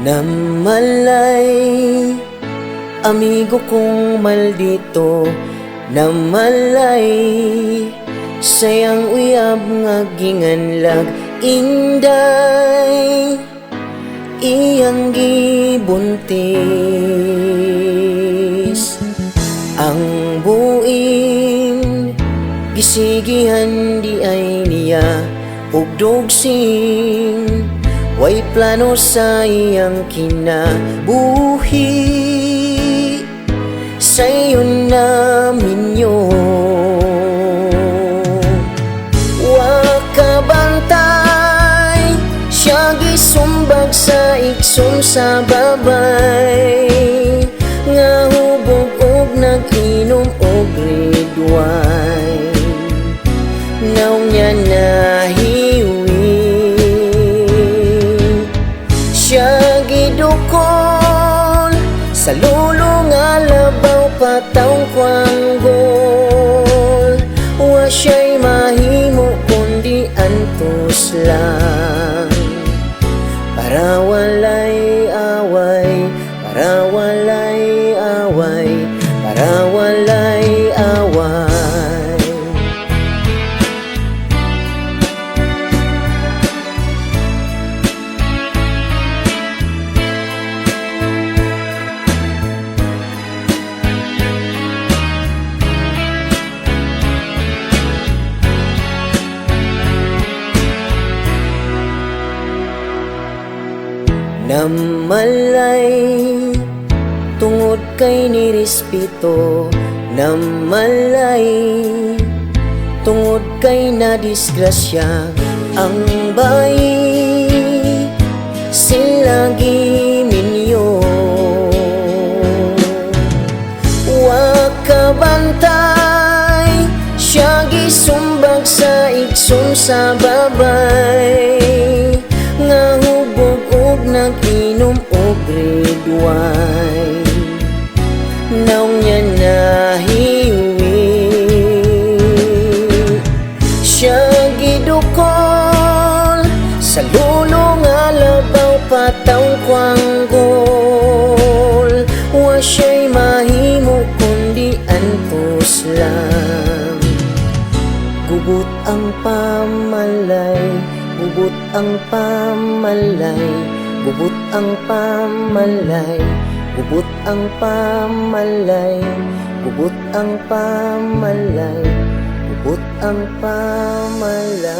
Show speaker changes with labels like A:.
A: Namalay, amigo kong maldito. Namalay, sayang uyab nga ginganlag. Inday, iyang gibuntis. Ang buing gisigihan di ay niya ug dugsing, way plano sa iyang kinabuhi. Sa'yo namin wakabantay, siya gisumbag sa igsoon sa babay, nga hubog og nag-inom og red wine. Naw niya nahiwi, siya gidukol sa lulo nga labaw patawng kwanggol. Wa siya'y mahimo kundi antos lang, para walay away, para walay away, para walay away. Namalay, tungod kay nirespeto. Namalay, tungod kay nadisgrasya ang bayi, sila giminyo. Wakabantay, siya gisumbag sa igsoon sa babay, nga hubog og nag-inom og red wine. Naw niya nahiwi, siya gidukol sa lulo nga labaw patawng kwanggol. Wa siya'y mahimo kundi antos lang, gubot ang pamalay, gubot ang pamalay, gubot ang pamalay, gubot ang pamalay, gubot ang pamalay, gubot ang pamalay.